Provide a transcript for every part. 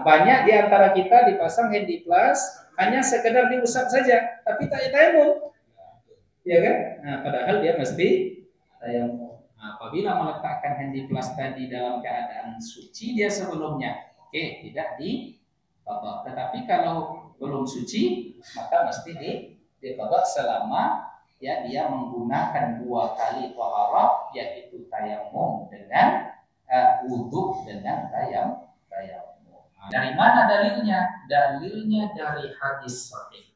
banyak di antara kita dipasang handy plus hanya sekedar diusap saja, tapi tak tayamum, ya kan? Nah, padahal dia mesti tayamum. Nah, apabila meletakkan handy plus tadi dalam keadaan suci dia sebelumnya, oke, tidak diqadha. Tetapi kalau belum suci, maka mesti diqadha selama ya dia menggunakan 2 kali taharah, yaitu tayamum dengan wudhu dengan tayamum. Dari mana dalilnya? Dalilnya dari hadis sahih.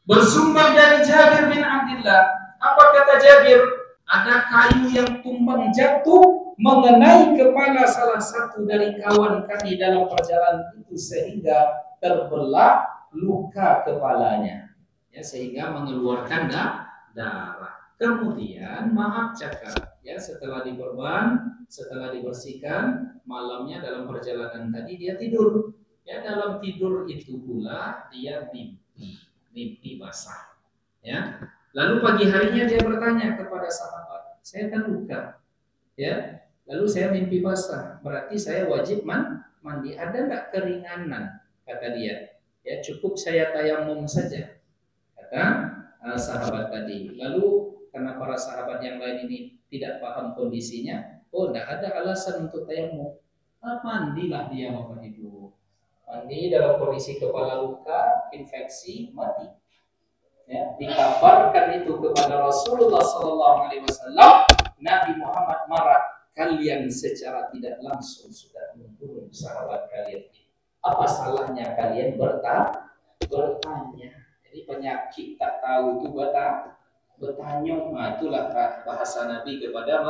Bersumber dari Jabir bin Abdullah. Apa kata Jabir? Ada kayu yang tumbang jatuh mengenai kepala salah satu dari kawan kami dalam perjalanan itu sehingga terbelah luka kepalanya. Ya, sehingga mengeluarkan darah. Kemudian maaf cakap, ya setelah dikorban, setelah dibersihkan, malamnya dalam perjalanan tadi dia tidur. Ya dalam tidur itu pula dia mimpi basah. Ya. Lalu pagi harinya dia bertanya kepada sahabat, saya kan luka. Ya. Lalu saya mimpi basah, berarti saya wajib mandi. Ada enggak keringanan? Kata dia. Ya cukup saya tayamum saja. Kata sahabat tadi. Lalu karena para sahabat yang lain ini tidak paham kondisinya, oh tidak ada alasan untuk tayamum. Mandilah dia Bapak Ibu. Mandi dalam kondisi kepala luka, infeksi, mati. Ya, dikabarkan itu kepada Rasulullah SAW. Nabi Muhammad marah, kalian secara tidak langsung sudah membunuh sahabat kalian. Apa salahnya kalian bertanya? Jadi penyakit tak tahu itu bertanya. Nah, itulah bahasa Nabi kepada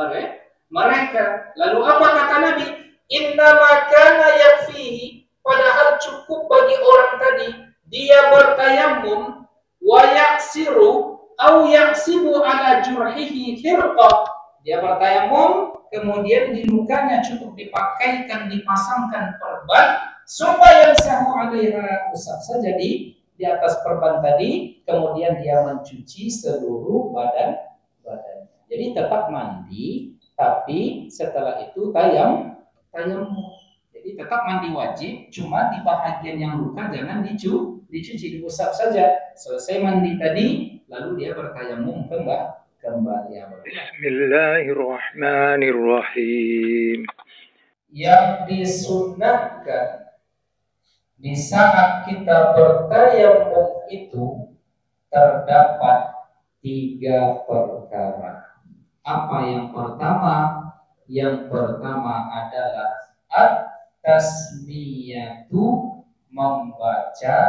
mereka. Lalu apa kata Nabi? Innama kana yakfihi, padahal cukup bagi orang tadi dia bertayamum wa yaksiru au yaksibu ala jurhihi firqah. Dia bertayamum, kemudian di lukanya cukup dipasangkan perban supaya sahu alaiha, usap saja di atas perban tadi, kemudian dia mencuci seluruh badannya. Jadi tetap mandi, tapi setelah itu tayamum. Jadi tetap mandi wajib, cuma di bahagian yang luka jangan dicuci, diusap saja. Selesai mandi tadi, lalu dia bertayamum kembali. Bismillahirrahmanirrahim. Yang disunnahkan di saat kita bertayamum itu terdapat 3 perkara. Apa yang pertama? Yang pertama adalah at-tasmiyatu, membaca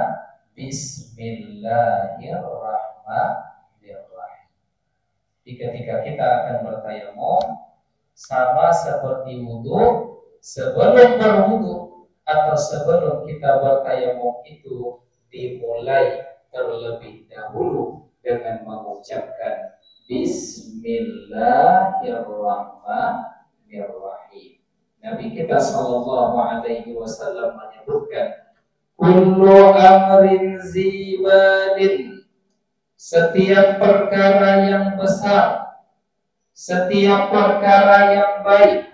Bismillahirrahmanirrahim. Ketika kita akan bertayamum, sama seperti wudhu, sebelum berwudhu atau sebelum kita bertayamum itu dimulai terlebih dahulu dengan mengucapkan Bismillahirrahmanirrahim. Nabi kita sallallahu alaihi wasallam menyebutkan, kullu amrin zibadin, setiap perkara yang besar, setiap perkara yang baik,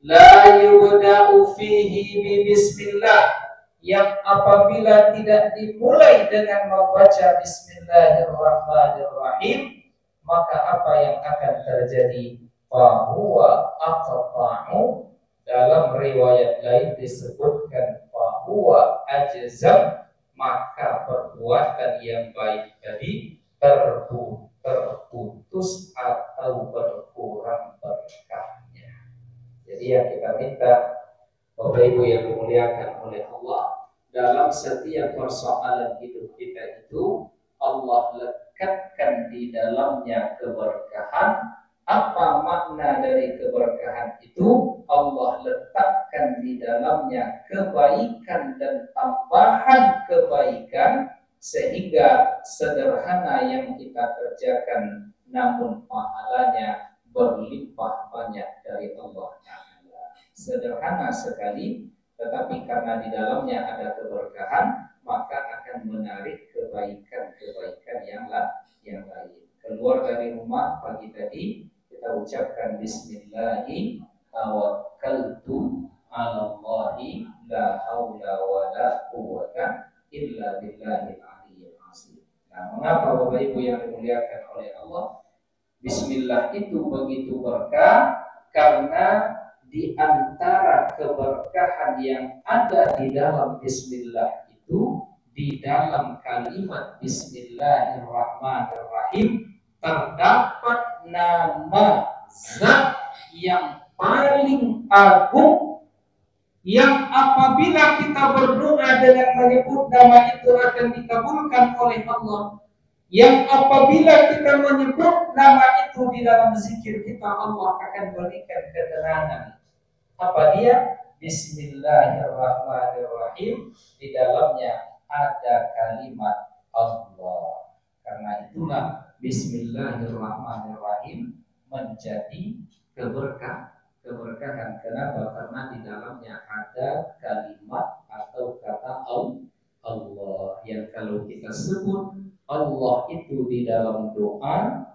la yubda'u fihi bi bismillah, yang apabila tidak dimulai dengan membaca Bismillahirrahmanirrahim, maka apa yang akan terjadi? Fahuwa aqta'u, dalam riwayat lain disebutkan fahuwa ajzam, maka perbuatan yang baik tadi terputus atau berkurang berkahnya. Jadi yang kita minta, Bapak Ibu yang dimuliakan oleh Allah, dalam setiap persoalan hidup kita itu Allah lekatkan di dalamnya keberkahan. Apa makna dari keberkahan itu? Allah letakkan di dalamnya kebaikan dan tambahan kebaikan, sehingga sederhana yang kita kerjakan namun pahalanya berlimpah banyak dari Allah Ta'ala. Sederhana sekali, tetapi karena di dalamnya ada keberkahan, maka akan menarik kebaikan-kebaikan yang lain. Keluar dari rumah pagi tadi, kita ucapkan Bismillahi tawakkaltu 'alallahi la haula wala quwwata illa billahil aliyyil azim. Nah, mengapa Bapak Ibu yang dimuliakan oleh Allah, bismillah itu begitu berkah? Karena di antara keberkahan yang ada di dalam bismillah itu, di dalam kalimat bismillahirrahmanirrahim terdapat nama zat yang paling agung, yang apabila kita berdoa dengan menyebut nama itu akan dikabulkan oleh Allah, yang apabila kita menyebut nama itu di dalam zikir kita, Allah akan berikan ketenangan. Apa dia? Bismillahirrahmanirrahim, di dalamnya ada kalimat Allah. Karena itulah bismillahirrahmanirrahim menjadi keberkahan. Kenapa? Karena di dalamnya ada kalimat atau kata Allah, yang kalau kita sebut Allah itu di dalam doa,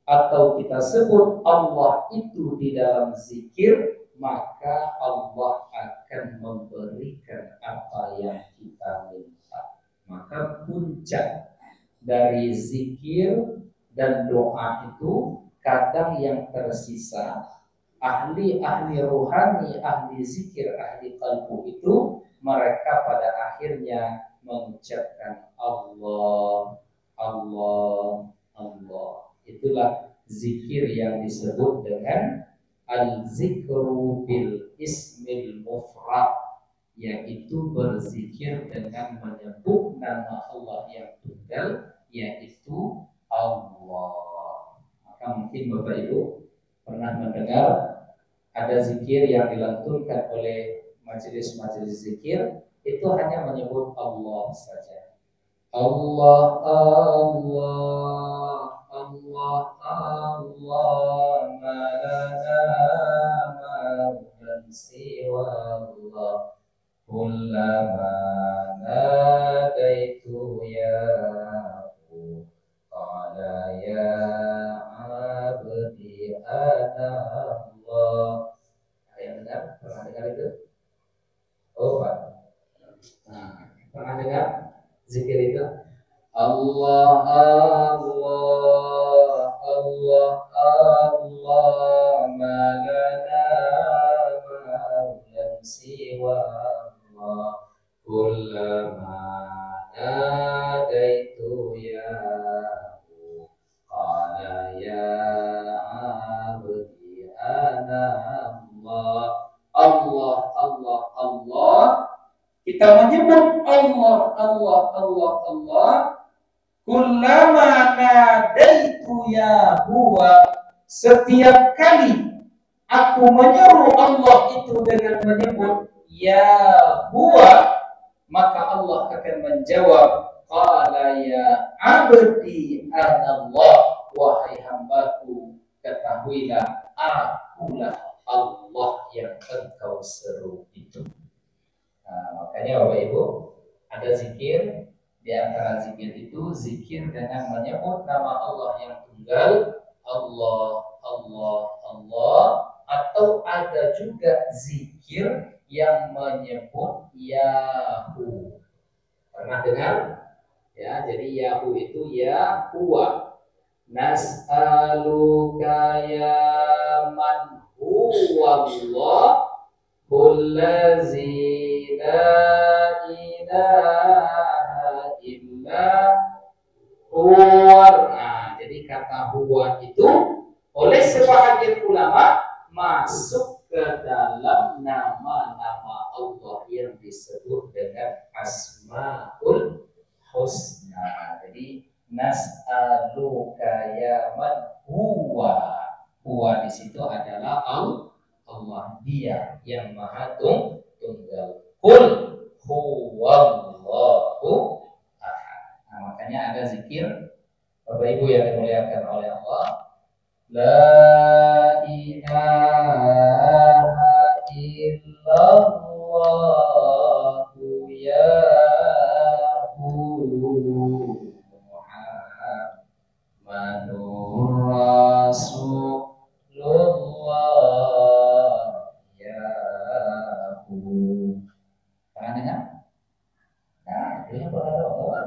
atau kita sebut Allah itu di dalam zikir, maka Allah akan memberikan apa yang kita minta. Maka puncak dari zikir dan doa itu, kadang yang tersisa, ahli-ahli rohani, ahli zikir, ahli qalbu itu, mereka pada akhirnya mengucapkan Allah, Allah, Allah. Itulah zikir yang disebut dengan al-zikru bil ismil mufrad, yaitu berzikir dengan menyebut nama Allah yang tunggal, yaitu Allah. Maka mungkin Bapak Ibu pernah mendengar ada zikir yang dilantunkan oleh majelis-majelis zikir, itu hanya menyebut Allah saja. Allah, Allah, Allah, Allah, ma lana maulan siwa Allah, kullama nadaitu ya Abu, qala ya abdi ana Allah. Ada yang dengar? Pernah dengar itu? Oh, Pak. Nah, pernah dengar zikir itu? Allah, Allah, Allah, Allah, ma lana maulan siwa Allah, kullama nadaitu ya Abu, qala ya abdi ana Allah. Allah, Allah, Allah. Kita menyebut Allah, Allah, Allah, Allah. Kullama nadaitu ya huwa, setiap kali aku menyeru Allah itu dengan menyebut ya huwa, maka Allah akan menjawab, qala ya abdi anallah, wahai hambaku, ketahuilah akulah Allah yang engkau seru itu. Nah, makanya Bapak Ibu, ada zikir. Di antara zikir itu, zikir dengan menyebut nama Allah yang tunggal, Allah, Allah, Allah. Atau ada juga zikir yang menyebut Yahu. Pernah dengar? Ya, jadi Yahu itu ya huwa. Nas'aluka ya man huwa Allah, Allazi la ilaha illa huwa. Nah, jadi kata huwa itu oleh sebagian ulama masuk ke dalam nama-nama Allah yang disebut dengan Asmaul Husna. Jadi nas'aluka ya man huwa. Huwa di situ adalah Allah, dia yang maha tunggal. Qul huwallahu ahad. Nah, makanya ada zikir Bapak Ibu yang dimuliakan oleh Allah, la ilaha illallah ya Muhammadur Rasulullah.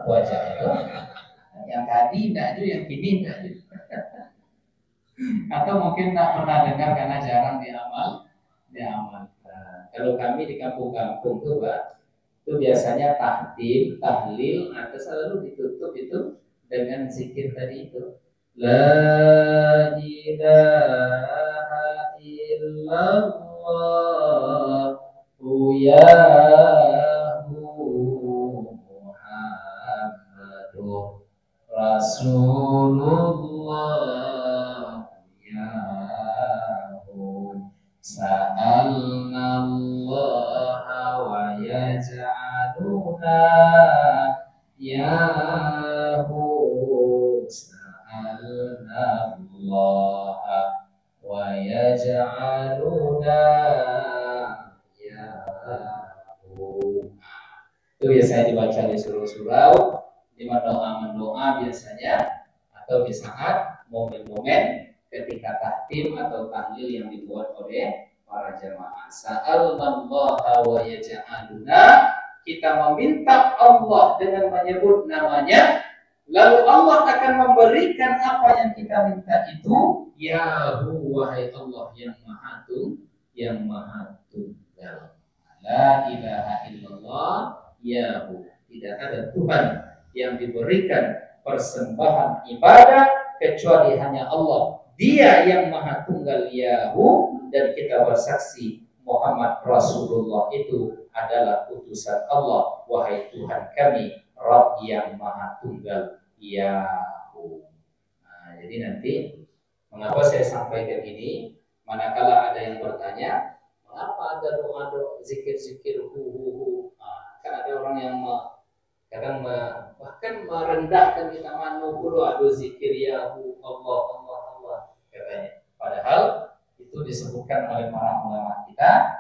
wajah itu. Yang tadi tidak juga, yang kini tidak juga. Atau mungkin tak pernah dengar karena jarang diamalkan. Kalau kami di kampung-kampung tuh Pak, itu biasanya tahdim, tahlil, atau selalu ditutup itu dengan zikir tadi itu. La ilaha illallah ya Muhammadur Rasulullah ya Sa'alna Allah wa yaj'aluna yahu Sa'alna Allah wa yaj'aluna yahu. Itu biasanya dibaca di surau-surau, di mendoa biasanya, atau di saat momen-momen ketika tahtim atau tahlil yang dibuat oleh para jemaah. Sa'alnallaha wa yaj'aluna, kita meminta Allah dengan menyebut namanya, lalu Allah akan memberikan apa yang kita minta itu. Ya wahai Allah yang maha tunggal. La ilaha illallah yahu. Tidak ada Tuhan yang diberikan persembahan ibadah kecuali hanya Allah. Dia yang maha tunggal yahu, dan kita bersaksi Muhammad Rasulullah itu adalah utusan Allah. Wahai Tuhan kami, Rabb yang maha tunggal yahu. Nah, jadi nanti mengapa saya sampaikan ini? Manakala ada yang bertanya, mengapa ada doa-doa zikir-zikir kan ada orang yang kadang bahkan merendahkan kita aduh zikir ya Allah katanya. Padahal itu disebutkan oleh para ulama kita,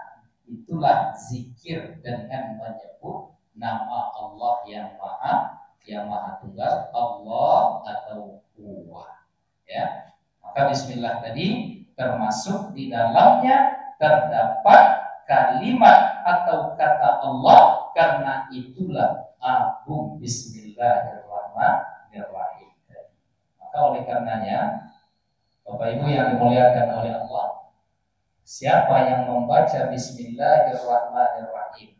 itulah zikir dengan menyebut nama Allah yang maha tunggal, Allah atau Huwa. Ya, maka Bismillah tadi termasuk di dalamnya terdapat kalimat atau kata Allah, karena itulah agung Bismillahirrahmanirrahim. Maka oleh karenanya Bapak Ibu yang dimuliakan oleh Allah, siapa yang membaca Bismillahirrahmanirrahim,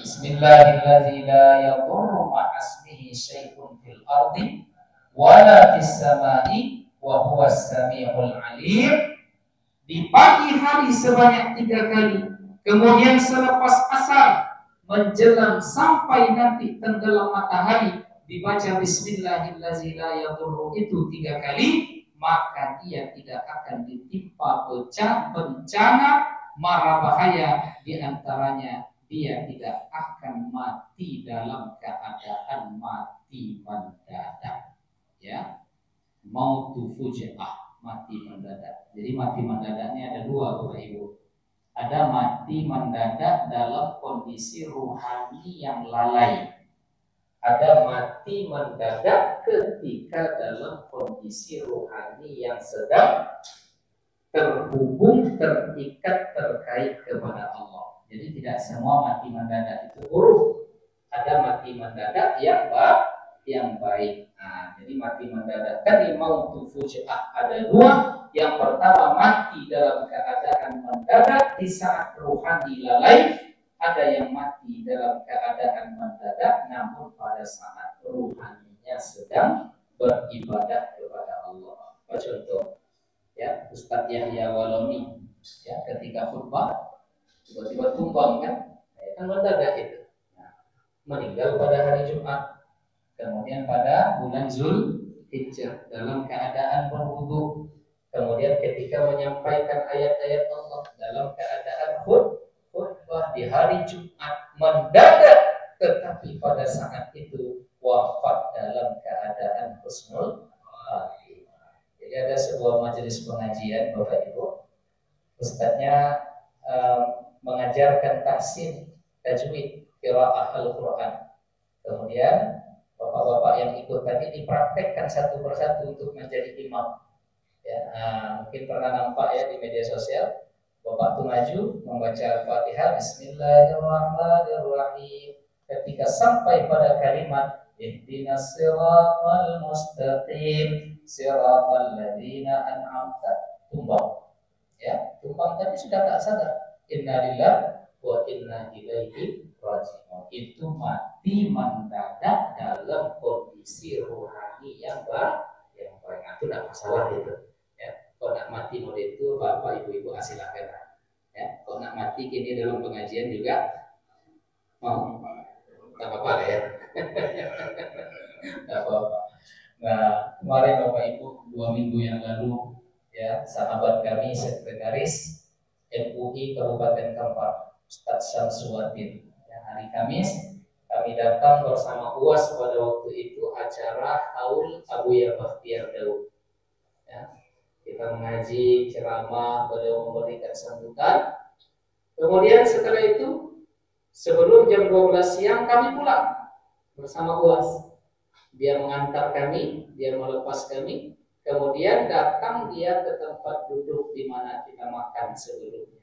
Bismillahirrahmanirrahim, la yadurru ma'asmihi syai'un fil ardi wala fis samai wa huwas samiul alim, di pagi hari sebanyak 3 kali, kemudian selepas asar menjelang sampai nanti tenggelam matahari dibaca Bismillahirrahmanirrahim la yadurru itu 3 kali, maka dia tidak akan ditimpa bencana mara bahaya, di antaranya dia tidak akan mati dalam keadaan mati mendadak. Ya, mautu fujaah, mati mendadak. Jadi mati mendadaknya ada 2 Bapak Ibu. Ada mati mendadak dalam kondisi ruhani yang lalai. Ada mati mendadak ketika dalam kondisi rohani yang sedang terhubung, terikat, terkait kepada Allah. Jadi tidak semua mati mendadak itu buruk. Ada mati mendadak yang baik. Nah, jadi mati mendadak tadi mautu fujaah ada 2. Yang pertama mati dalam keadaan mendadak di saat rohani lalai. Ada yang mati dalam keadaan mendadak namun pada saat ruhaninya sedang beribadah kepada Allah. Contoh, ya, Ustadz Yahya Waloni, ya, ketika khutbah tiba-tiba tumbang kan mendadak itu. Nah, meninggal pada hari Jumat, kemudian pada bulan Zulhijjah dalam keadaan berwudu, kemudian ketika menyampaikan ayat-ayat Allah dalam keadaan khutbah di hari Jumat mendadak, tetapi pada saat itu wafat dalam keadaan husnul khatimah. Jadi ada sebuah majelis pengajian Bapak Ibu, ustadznya mengajarkan tahsin tajwid qiraah Al-Quran. Kemudian bapak-bapak yang ikut tadi dipraktekkan satu persatu untuk menjadi imam. Ya, mungkin pernah nampak ya di media sosial. Bapak itu maju membaca Al-Fatihah, Bismillahirrahmanirrahim, ketika sampai pada kalimat ihdinas siratal mustaqim siratal ladzina an'amta, tumbang. Ya, tumpang tadi sudah tak sadar. Innalillahi wa inna ilaihi raji'un. Itu mati mendadak dalam kondisi rohani yang baik. Nah, itu tidak masalah itu. Ya, kalau nak mati mode itu bapak ibu silakan. Ya, kalau nak mati kini dalam pengajian juga mau tak apa ya. Tak apa. Nah, kemarin bapak ibu 2 minggu yang lalu, ya, sahabat kami sekretaris MUI Kabupaten Kampar, Ustadz Syamsuddin. Ya, hari Kamis kami datang bersama UAS pada waktu itu acara Haul Abu Baktiar Daud. Ya, kita mengaji, ceramah, beliau memberikan sambutan. Kemudian setelah itu, sebelum jam 12 siang kami pulang bersama UAS. Dia mengantar kami, dia melepas kami, kemudian datang dia ke tempat duduk di mana kita makan sebelumnya.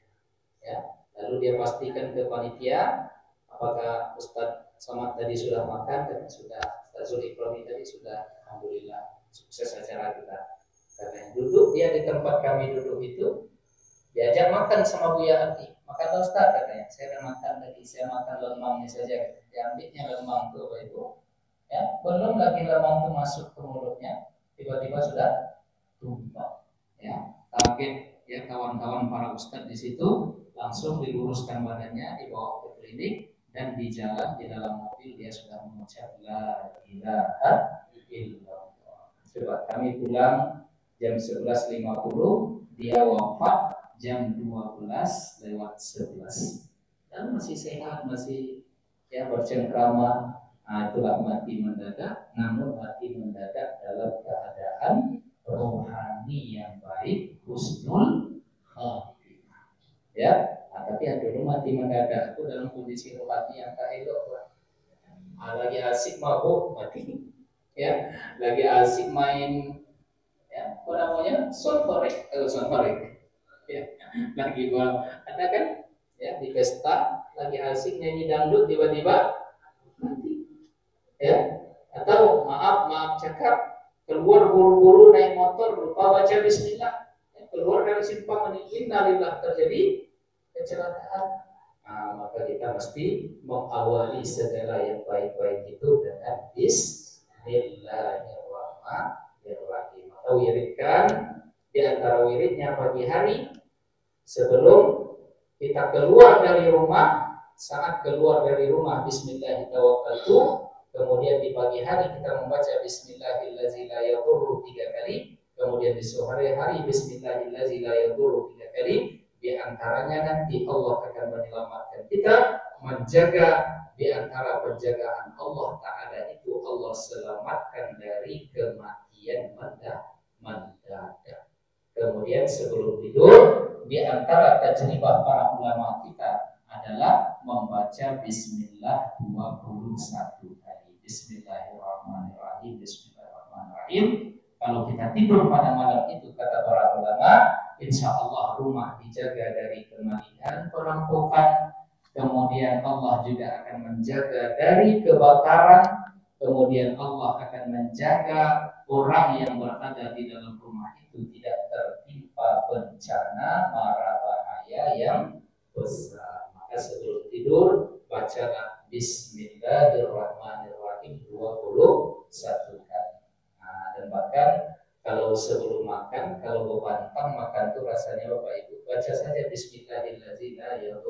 Ya, lalu dia pastikan ke panitia apakah Ustadz Somad tadi sudah makan, dan sudah. Ustadz Zulifromi tadi sudah, alhamdulillah sukses acara kita. Karena duduk dia di tempat kami duduk itu, diajak makan sama Buya Ati. Makan Ustadz katanya, saya udah makan tadi, saya makan lemangnya saja. Diambilnya lemang tuh Bapak Ibu. Ya, belum lagi lemang itu masuk ke mulutnya, tiba-tiba sudah tumbang. Ya, kaget ya kawan-kawan para ustadz di situ, langsung diluruskan badannya, dibawa ke klinik, dan di jalan di dalam mobil dia sudah mengucap la ilaha illallah. Coba kami pulang jam 11.50, dia wafat jam 12:11. Dan masih sehat, masih ya bercengkrama. Nah, itulah mati mendadak, namun mati mendadak dalam keadaan rohani yang baik, husnul khatimah. Ya, nah, tapi yang dulu mati mendadak itu dalam kondisi rohani yang tak elok. Lagi asik mabuk mati, ya, lagi asik main, ya, apa namanya, sonforek, ya, lagi gua ada kan, ya, di pesta, lagi asik nyanyi dangdut, tiba-tiba mati. Ya, atau maaf cakap, keluar buru-buru naik motor lupa baca bismillah, ya, keluar dari simpang innalillah, terjadi kecelakaan. Nah, maka kita mesti mengawali segala yang baik-baik itu dengan bismillahirrahmanirrahim. Atau wiridkan di antara wiridnya pagi hari sebelum kita keluar dari rumah, saat keluar dari rumah bismillahirrahmanirrahim. Kemudian di pagi hari kita membaca Bismillahirrahmanirrahim 3 kali. Kemudian di sore hari Bismillahirrahmanirrahim 3 kali. Di antaranya nanti Allah akan menyelamatkan kita, menjaga di antara penjagaan Allah Ta'ala itu Allah selamatkan dari kematian mendadak. Kemudian sebelum tidur, di antara tajribah para ulama kita adalah membaca Bismillah 21 kali. Bismillahirrahmanirrahim. Bismillahirrahmanirrahim. Kalau kita tidur pada malam itu, kata para ulama, insya Allah rumah dijaga dari kematian, perampokan. Kemudian Allah juga akan menjaga dari kebakaran. Kemudian Allah akan menjaga orang yang berada di dalam rumah itu tidak tertimpa bencana mara bahaya yang besar. Maka sebelum tidur bacalah Bismillahirrahmanirrahim 21 kali. Nah, dan bahkan kalau sebelum makan, kalau bantang makan tuh rasanya Bapak Ibu baca saja Bismillahirrahmanirrahim.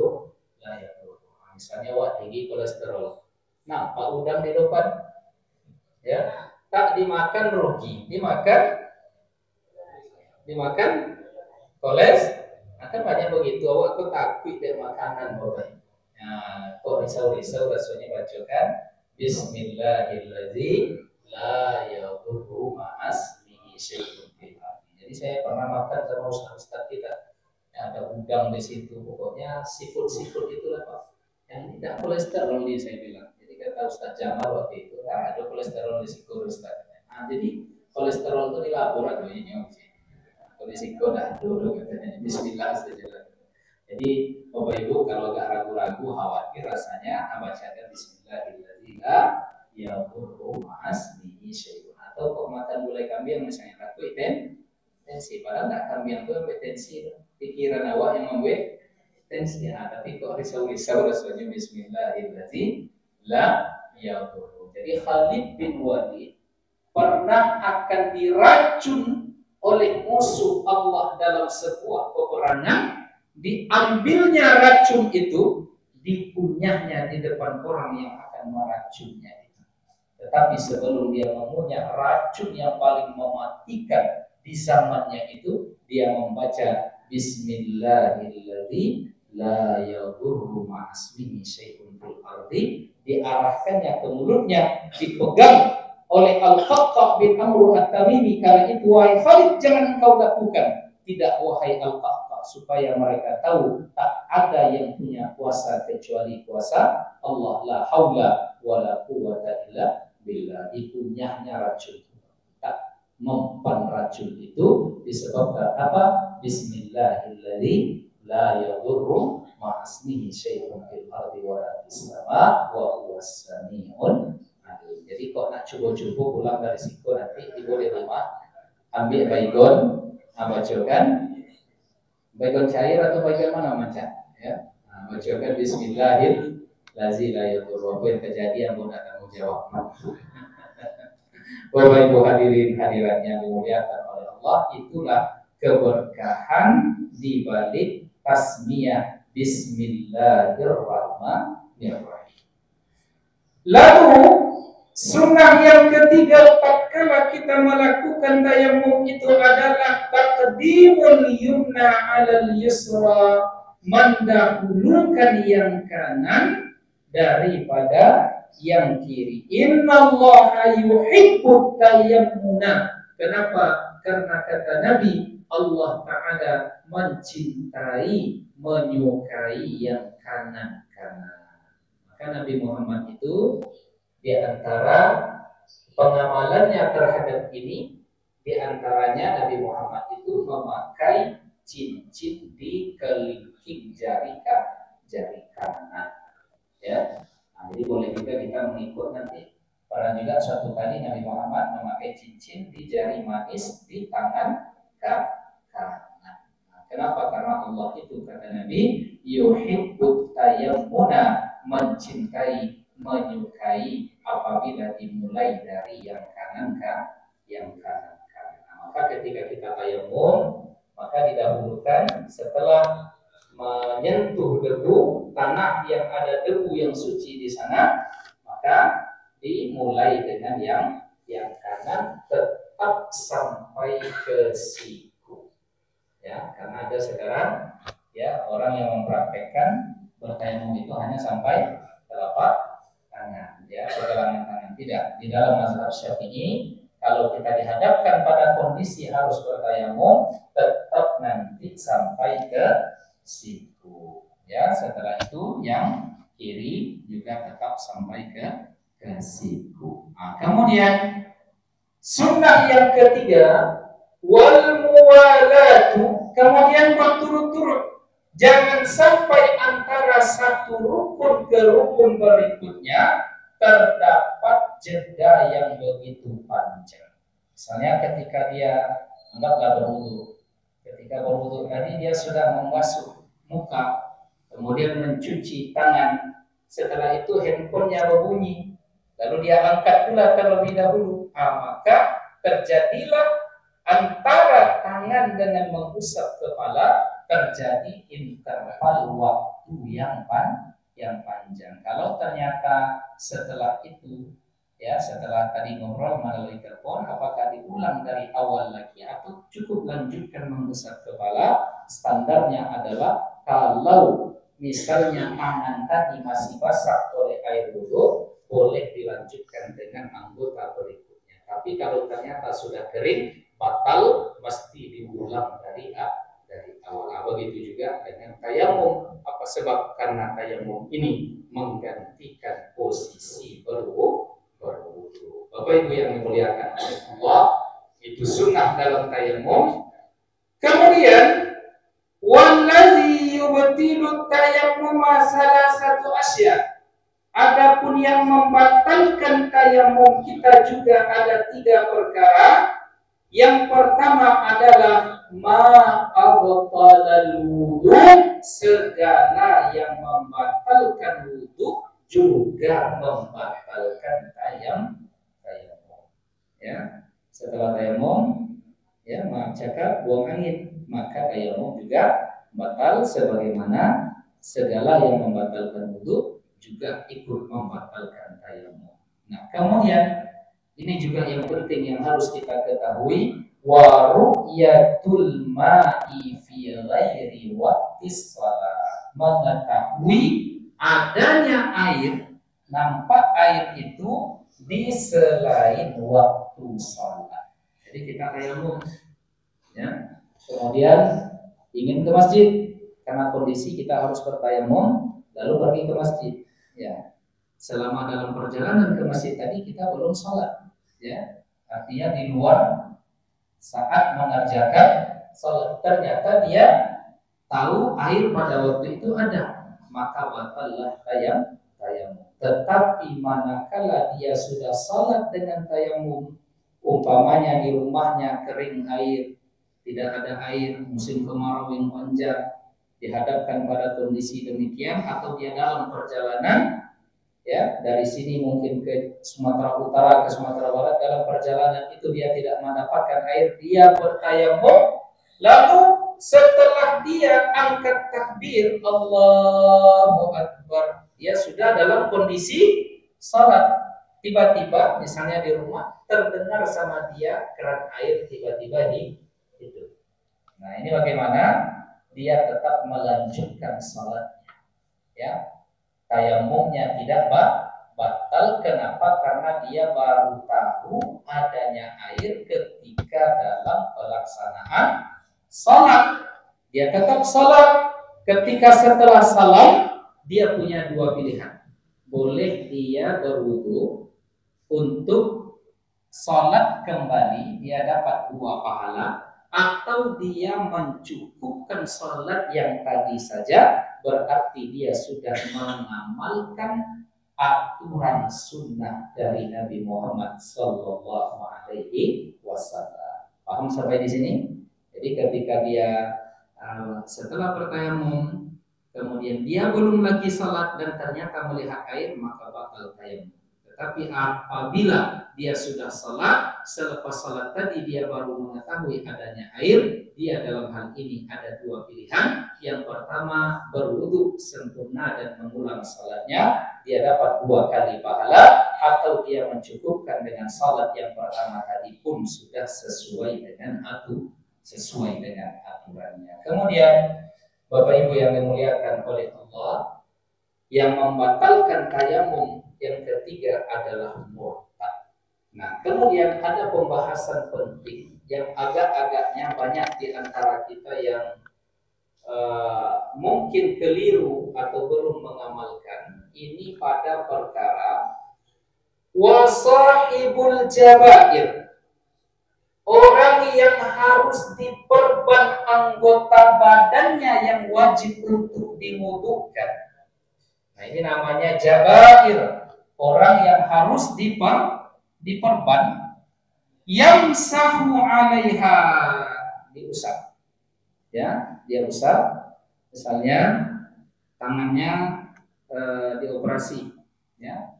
Misalnya tinggi kolesterol. Nah, Pak udang di depan, ya, tak dimakan rugi, dimakan kolesterol. Akan banyak begitu, awak tuh takut deh makanan Bapak. Nah, kok risau-risau rasanya bacakan Bismillahirrahmanirrahim la yadurru ma'asmihi syai'un fil ardi. Jadi saya pernah makan sama ustaz kita, ada udang di situ, pokoknya seafood itulah Pak. Yang tidak kolesterol nih saya bilang. Jadi kata Ustaz Jamal waktu itu, ada kolesterol di situ Ustaz. Nah, jadi kolesterol itu di laboratoriumnya. Kalau di situ dah dulu katanya Bismillah saja. Jadi Bapak Ibu kalau agak ragu-ragu khawatir rasanya bacakan Bismillahirrahmanirrahim ya ma'asmihi syai'un, atau kok makan gulai kambing misalnya takut tensi, padahal nggak kambing itu sampai tensi, pikiran awak yang membuat tensi, tapi kok risau-risau rasanya Bismillahirrahmanirrahim ya. Jadi Khalid bin Walid pernah akan diracun oleh musuh Allah dalam sebuah peperangan, diambilnya racun itu, dikunyahnya di depan orang yang akan meracunnya itu. Tetapi sebelum dia mengunyah racun yang paling mematikan di zamannya itu, dia membaca Bismillahirrahmanirrahim la yadurru ma'asmihi syai'un fil ardi, diarahkannya ke mulutnya, dipegang oleh Al-Khattab bin Amr At-Tamimi. Karena itu, wahai Khalid, jangan engkau lakukan. Tidak, wahai Al-Khattab, supaya mereka tahu tak ada yang punya kuasa kecuali kuasa Allah. La haula wala quwwata illa billah. Dikunyahnya racun, tak mempan racun itu disebabkan apa? Bismillahirrahmanirrahim la yadurru ma'asmihi syai'un fil ardi wa la fis sama wa huwas sami'un. Jadi kok nak cuba-cuba pulang dari situ nanti ibu di rumah ambil baygon, bacakan baygon cair atau baygon mana macam ya, bacakan Bismillahirrahmanirrahim. Apa yang kejadian pun tak tanggung jawab. Bapak Ibu hadirin hadirat yang dimuliakan oleh Allah, itulah keberkahan di balik tasmiyah Bismillahirrahmanirrahim. Lalu sunnah yang ketiga tatkala kita melakukan tayammum itu adalah taqdimul yumna 'alal yusra, mendahulukan yang kanan daripada yang kiri. Innallaha yuhibbut tayammuna. Kenapa? Karena kata Nabi, Allah Ta'ala mencintai, menyukai yang kanan-kanan. Maka Nabi Muhammad itu di antara pengamalannya terhadap ini, di antaranya Nabi Muhammad itu memakai cincin di kelingking jari kanan. Ya, jadi boleh juga kita mengikut nanti. Pernah juga suatu kali Nabi Muhammad memakai cincin di jari manis di tangan kanan. Kenapa? Karena Allah itu kata Nabi yuhibbut tayammuna, mencintai, menyukai apabila dimulai dari yang kanan yang kanan. Maka ketika kita tayammum, maka didahulukan setelah menyentuh debu, tanah yang ada debu yang suci di sana, maka dimulai dengan yang kanan tetap sampai ke siku. Ya, karena ada sekarang ya orang yang mempraktekkan bertayammum itu hanya sampai telapak tangan, ya, pergelangan tangan. Tidak, di dalam mazhab Syafi'i kalau kita dihadapkan pada kondisi harus bertayammum, tetap nanti sampai ke siku. Ya, setelah itu yang kiri juga tetap sampai ke siku. Kemudian sunnah yang ketiga wal muwalatu, kemudian berturut-turut. Jangan sampai antara satu rukun ke rukun berikutnya terdapat jeda yang begitu panjang. Misalnya ketika dia anggaplah berwudu. Ketika berwudu tadi dia sudah membasuh muka, kemudian mencuci tangan. Setelah itu handphonenya berbunyi, lalu dia angkat pula terlebih dahulu. Maka terjadilah antara tangan dengan mengusap kepala terjadi interval waktu yang panjang. Kalau ternyata setelah itu, ya setelah tadi ngobrol melalui telepon, apakah diulang dari awal lagi atau cukup lanjutkan mengusap kepala? Standarnya adalah kalau misalnya tangan tadi masih basah oleh air wudu, boleh dilanjutkan dengan anggota berikutnya. Tapi kalau ternyata sudah kering, batal, mesti diulang dari awal. Begitu juga dengan tayammum. Apa sebab? Karena tayammum ini menggantikan posisi berwudu. Bapak Ibu yang dimuliakan oleh Allah, itu sunnah dalam tayammum. Kemudian wallazi yubtilu tayammum salah satu asya. Adapun yang membatalkan tayamum kita juga ada 3 perkara. Yang pertama adalah ma'abtalal wudu, segala yang membatalkan wudu juga membatalkan tayamum. Ya, setelah tayamum, ya, cakap buang angin, maka tayamum juga batal sebagaimana segala yang membatalkan wudu juga ikut membatalkan tayamum. Nah, kemudian ini juga yang penting yang harus kita ketahui, wa ru'yatul ma'i fi ghairi waqtis shalah. Mengetahui adanya air, nampak air itu di selain waktu salat. Jadi kita tayamum, ya. Kemudian ingin ke masjid karena kondisi kita harus bertayamum lalu pergi ke masjid, ya. Selama dalam perjalanan ke masjid tadi kita belum sholat, ya, artinya di luar saat mengerjakan sholat ternyata dia tahu air pada waktu itu ada, maka batallah tayamum. Tetapi manakala dia sudah sholat dengan tayamum, umpamanya di rumahnya kering air, tidak ada air, musim kemarau yang panjang, dihadapkan pada kondisi demikian, atau dia dalam perjalanan, ya, dari sini mungkin ke Sumatera Utara, ke Sumatera Barat, dalam perjalanan itu dia tidak mendapatkan air, dia bertayamum, lalu setelah dia angkat takbir Allahu Akbar, dia sudah dalam kondisi salat, tiba-tiba misalnya di rumah terdengar sama dia keran air tiba-tiba di itu. Nah, ini bagaimana dia tetap melanjutkan salatnya, ya. Tayamumnya tidak batal. Kenapa? Karena dia baru tahu adanya air ketika dalam pelaksanaan salat. Dia tetap salat. Ketika setelah salam, dia punya 2 pilihan. Boleh dia berwudu untuk salat kembali, dia dapat 2 pahala, atau dia mencukupkan salat yang tadi saja, berarti dia sudah mengamalkan aturan sunnah dari Nabi Muhammad Sallallahu Alaihi Wasallam. Paham sampai di sini? Jadi ketika dia setelah bertayamum, kemudian dia belum lagi salat dan ternyata melihat air, maka batal tayamum. Tetapi apabila dia sudah salat, selepas salat tadi dia baru mengetahui adanya air, dia dalam hal ini ada 2 pilihan. Yang pertama, berwudu sempurna dan mengulang salatnya, dia dapat 2 kali pahala, atau dia mencukupkan dengan salat yang pertama tadi pun sudah sesuai dengan aturannya. Kemudian Bapak Ibu yang dimuliakan oleh Allah, yang membatalkan tayamum yang ketiga adalah murtad. Nah, kemudian ada pembahasan penting yang agak-agaknya banyak di antara kita yang mungkin keliru atau belum mengamalkan ini pada perkara wasahibul jabair, orang yang harus diperban anggota badannya yang wajib untuk diwudukan. Nah, ini namanya jabair, orang yang harus diperban, yamsahu 'alaiha, diusap. Ya, dia usap. Misalnya tangannya dioperasi, ya.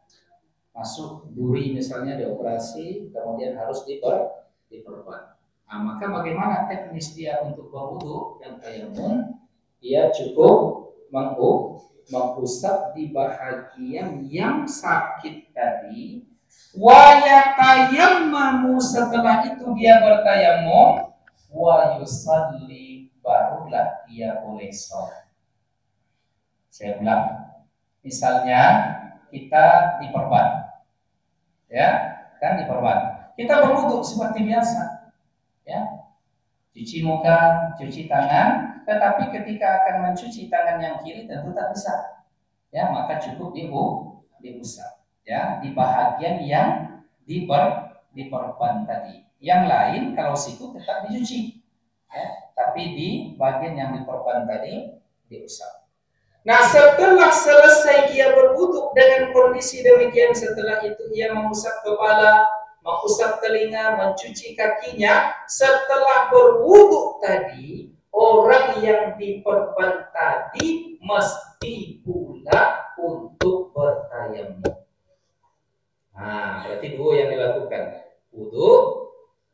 Masuk duri misalnya dioperasi, kemudian harus diperban. Nah, maka bagaimana teknis dia untuk berwudu dan tayamum? Dia cukup mengusap di bahagian yang sakit tadi, wa yatayammamu, setelah itu dia bertayamum, wa yusalli, barulah dia boleh sholat. Saya bilang, misalnya kita diperban, ya kan, diperban, kita berwudu seperti biasa, ya, cuci muka, cuci tangan, tetapi ketika akan mencuci tangan yang kiri tentu tak bisa, ya, maka cukup diusap, ya, di bahagian yang diperban tadi. Yang lain kalau siku tetap dicuci, ya, tapi di bagian yang diperban tadi diusap. Nah, setelah selesai dia berwudu dengan kondisi demikian, setelah itu ia mengusap kepala, mengusap telinga, mencuci kakinya. Setelah berwudu tadi, orang yang diperban tadi mesti pula untuk bertayamum. Nah, berarti dua yang dilakukan. Wudu,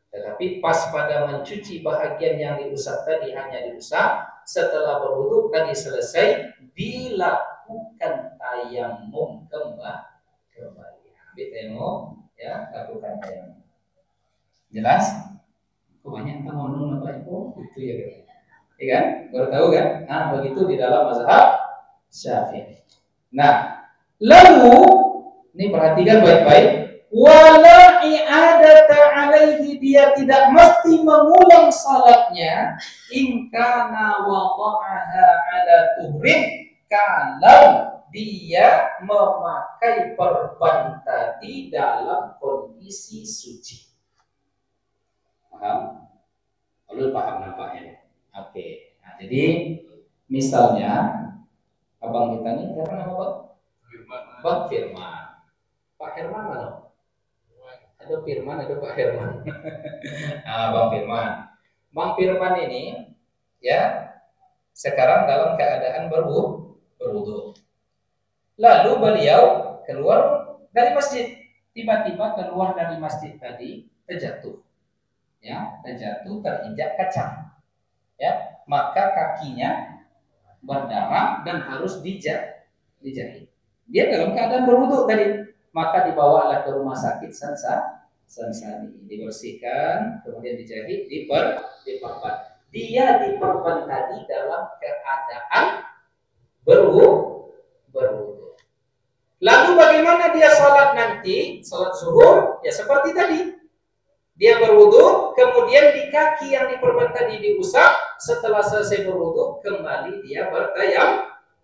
tetapi pas pada mencuci bahagian yang diusap tadi hanya diusap. Setelah berwudu tadi selesai, dilakukan tayamum kembali. Ambil tayamum, ya, lakukan tayamum. Jelas? Banyak yang mau nunggu apa itu? Itu ya kan? Ya kan? Baru tahu kan? Nah, begitu di dalam mazhab Syafi'i. Nah, lalu ini perhatikan baik-baik. Wala i'adata alaihi, dia tidak mesti mengulang salatnya in kana wada'aha ala tuhrin, kalau dia memakai perban tadi dalam kondisi suci. Paham? Lalu paham nampaknya. Oke. Nah, jadi misalnya abang kita nih siapa nama bang? Bang Firman. Pak Herman mana? Ada Firman, ada Pak Herman. Nah, Bang Firman. Bang Firman ini ya sekarang dalam keadaan berwudu. Lalu beliau keluar dari masjid. Tiba-tiba keluar dari masjid tadi terjatuh. Ya, terjatuh terinjak kaca. Ya, maka kakinya berdarah dan harus dijahit. Dia dalam keadaan berwudu tadi, maka dibawalah ke rumah sakit Sansani, dibersihkan, kemudian dijahit, diperban. Dia diperban tadi dalam keadaan berwudu. Lalu bagaimana dia sholat nanti, sholat zuhur? Ya seperti tadi. Dia berwudu, kemudian di kaki yang diperban tadi diusap. Setelah selesai berwudu, kembali dia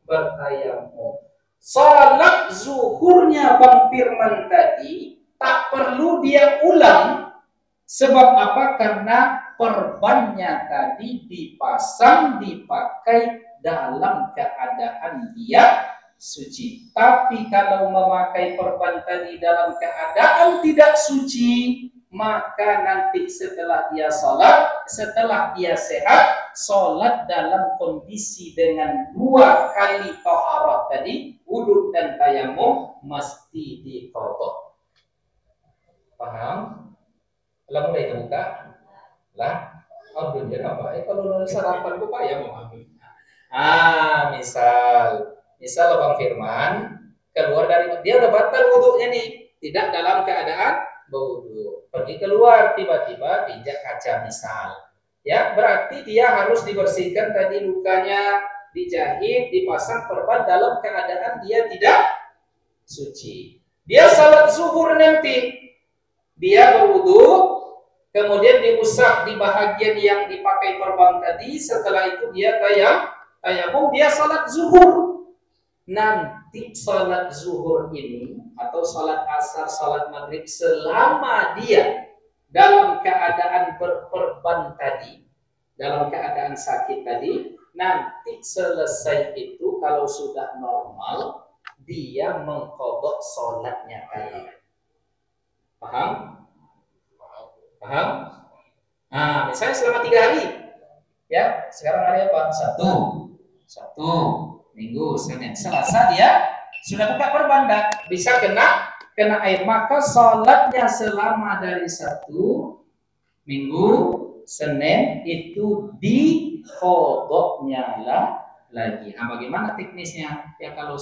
bertayamum. Salat zuhurnya Bang Firman tadi tak perlu dia ulang. Sebab apa? Karena perbannya tadi dipasang, dipakai dalam keadaan dia suci. Tapi kalau memakai perban tadi dalam keadaan tidak suci, maka nanti setelah dia sholat, setelah dia sehat, sholat dalam kondisi dengan 2 kali taharah tadi, wudu dan tayamum, mesti diqadha. Paham? Lah mulai terbuka. Lah, abdul apa? Kalau sarapan kok ya mau ambil. Misal Bang Firman keluar dari, dia udah batal wudunya nih, tidak dalam keadaan berwudu, pergi keluar tiba-tiba injak kaca misal, ya berarti dia harus dibersihkan tadi lukanya, dijahit, dipasang perban dalam keadaan dia tidak suci. Dia salat zuhur nanti, dia berwudu, kemudian diusap di bahagian yang dipakai perban tadi, setelah itu dia tayamum, dia salat zuhur. Nanti salat zuhur ini atau salat asar, salat maghrib, selama dia dalam keadaan berperban tadi, dalam keadaan sakit tadi, nanti selesai itu kalau sudah normal, dia mengqadha salatnya tadi. Paham? Paham? Nah, misalnya selama 3 hari, ya sekarang hari apa? Sabtu, Minggu, Senin, Selasa dia sudah buka perban, bisa kena air, maka sholatnya selama dari Sabtu, Minggu, Senin itu diqadhanya lagi. Nah, bagaimana teknisnya? Ya kalau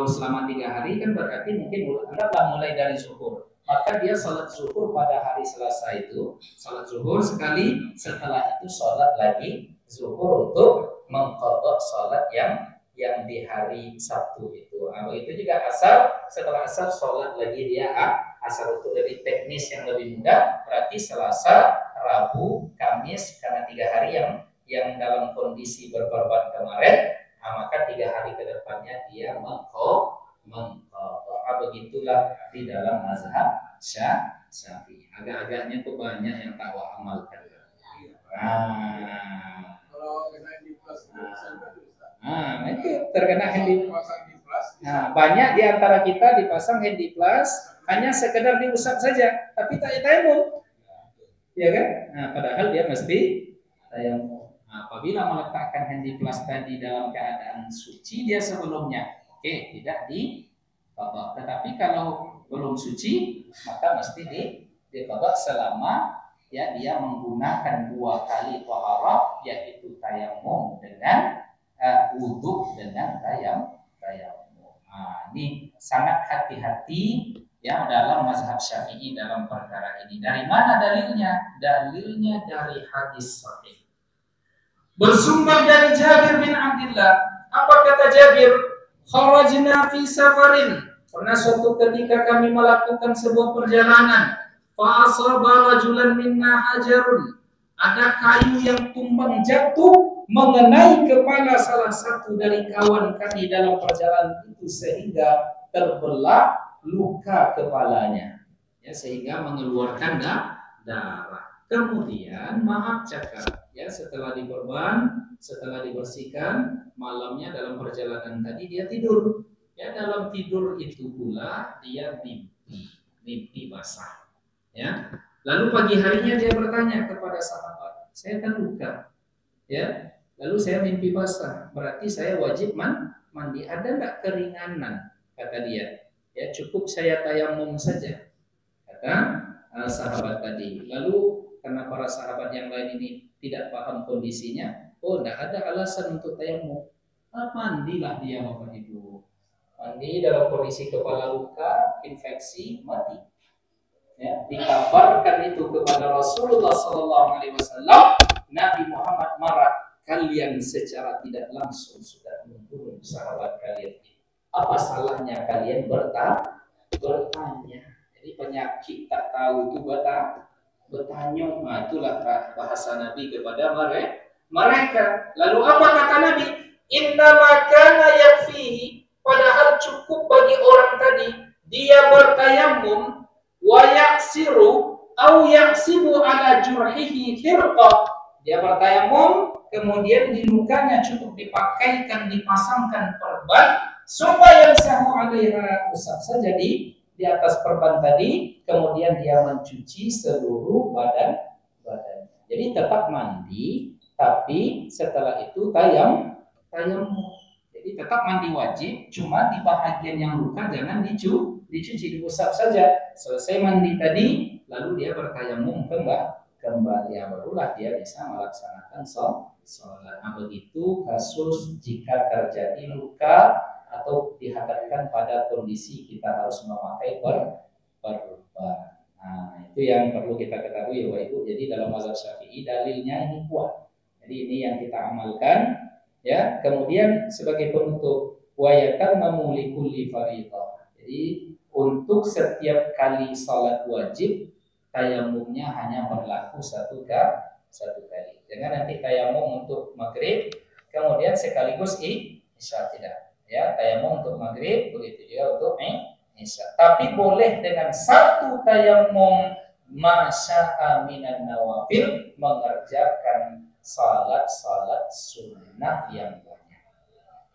selama 3 hari kan berarti mungkin anggaplah mulai dari zuhur. Maka dia sholat zuhur pada hari Selasa itu, sholat zuhur sekali, setelah itu sholat lagi zuhur untuk mengqadha salat yang di hari Sabtu itu. Begitu juga asar, setelah asar sholat lagi dia asar. Untuk lebih teknis yang lebih mudah, berarti Selasa, Rabu, Kamis, karena 3 hari yang dalam kondisi berkorban kemarin, maka 3 hari ke depannya dia mengqadha. Begitulah di dalam mazhab Syafi'i. Agak-agaknya tuh banyak yang tak amalkan. Kalau misalnya di plus Nah, itu terkena handy. Nah, banyak di antara kita dipasang handy plus hanya sekedar diusap saja, tapi tak tayamum, ya kan? Nah, padahal dia mesti tayamum. Nah, apabila meletakkan handy plus tadi dalam keadaan suci dia sebelumnya, oke, tidak diqadha. Tetapi kalau belum suci, maka mesti diqadha selama ya dia menggunakan 2 kali taharah, yaitu tayamum dengan wudhu dengan tayamum. Nah, ini sangat hati-hati ya dalam mazhab Syafi'i dalam perkara ini. Dari mana dalilnya? Dalilnya dari hadis sahih. Bersumber dari Jabir bin Abdullah. Apa kata Jabir? Kharajna fi safarin. Pernah suatu ketika kami melakukan sebuah perjalanan. Fa asaba rajulan minna hajarun. Ada kayu yang tumbang jatuh mengenai kepala salah satu dari kawan kami dalam perjalanan itu sehingga terbelah luka kepalanya, ya, sehingga mengeluarkan darah. Kemudian maaf cakap, ya, setelah diperban, setelah dibersihkan, malamnya dalam perjalanan tadi dia tidur. Ya, dalam tidur itu pula dia mimpi basah. Ya. Lalu pagi harinya dia bertanya kepada sahabat, saya terluka, ya. Lalu saya mimpi basah, berarti saya wajib mandi. Ada enggak keringanan? Kata dia. Ya, cukup saya tayamum saja, kata sahabat tadi. Lalu karena para sahabat yang lain ini tidak paham kondisinya, oh, enggak ada alasan untuk tayamum. Mandilah dia Bapak Ibu. Mandi dalam kondisi kepala luka, infeksi, mati. Ya, dikabarkan itu kepada Rasulullah SAW. Nabi Muhammad marah, kalian secara tidak langsung sudah membunuh sahabat kalian. Apa salahnya kalian bertanya? Jadi penyakit tak tahu itu bertanya. Nah, itulah bahasa Nabi kepada mereka. Lalu apa kata Nabi? Innama kana yakfihi. Padahal cukup bagi orang tadi dia bertayamum wa yaksiru au yaksibu ala jurhihi khirqa. Dia bertayamum, kemudian di lukanya cukup dipasangkan perban, supaya sahu alaiha, usap saja di atas perban tadi, kemudian dia mencuci seluruh badannya. Jadi tetap mandi, tapi setelah itu tayamum. Jadi tetap mandi wajib, cuma di bahagian yang luka jangan dicuci, diusap saja. Selesai mandi tadi, lalu dia bertayamum kembali, ya, barulah dia bisa melaksanakan sholat. Nah, begitu kasus jika terjadi luka atau dihadapkan pada kondisi kita harus memakai perban. Nah, itu yang perlu kita ketahui, Bapak Ibu. Jadi dalam mazhab Syafi'i dalilnya ini kuat. Jadi ini yang kita amalkan. Ya, kemudian sebagai penutup, wa yatammamu likulli fardhah. Jadi untuk setiap kali salat wajib tayamumnya hanya berlaku satu kali. Jangan nanti tayamum untuk maghrib kemudian sekaligus isya, tidak. Ya, tayamum untuk maghrib, begitu juga untuk isya. Tapi boleh dengan satu tayamum masya'a minan nawafil, mengerjakan salat sunnah yang banyak.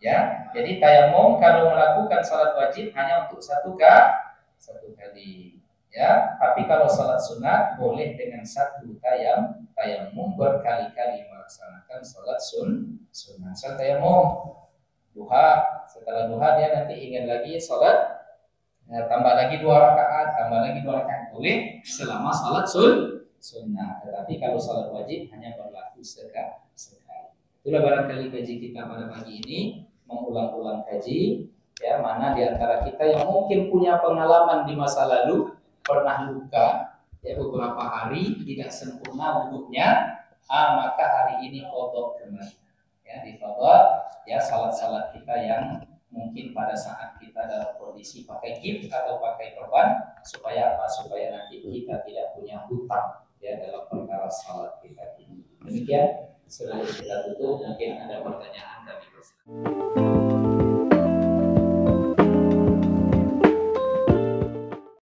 Ya, jadi tayamum kalau melakukan salat wajib hanya untuk satu kali. Ya, tapi kalau salat sunat boleh dengan satu tayamum berkali-kali melaksanakan salat sunnah. Salat tayamum duha, setelah duha dia nanti ingin lagi salat, ya, tambah lagi 2 rakaat, boleh selama salat sunnah. Tetapi kalau salat wajib hanya berlaku sekali. Itulah barangkali kaji kita pada pagi ini, mengulang-ulang kaji, ya, mana di antara kita yang mungkin punya pengalaman di masa lalu pernah luka, ya, beberapa hari tidak sempurna wudhunya, maka hari ini qadha kembali. Ya, diqadha, ya, salat-salat kita yang mungkin pada saat kita dalam kondisi pakai gips atau pakai perban, supaya apa? Supaya nanti kita tidak punya hutang, ya, dalam perkara salat kita ini. Demikian, sebelum kita tutup, mungkin ada pertanyaan kami.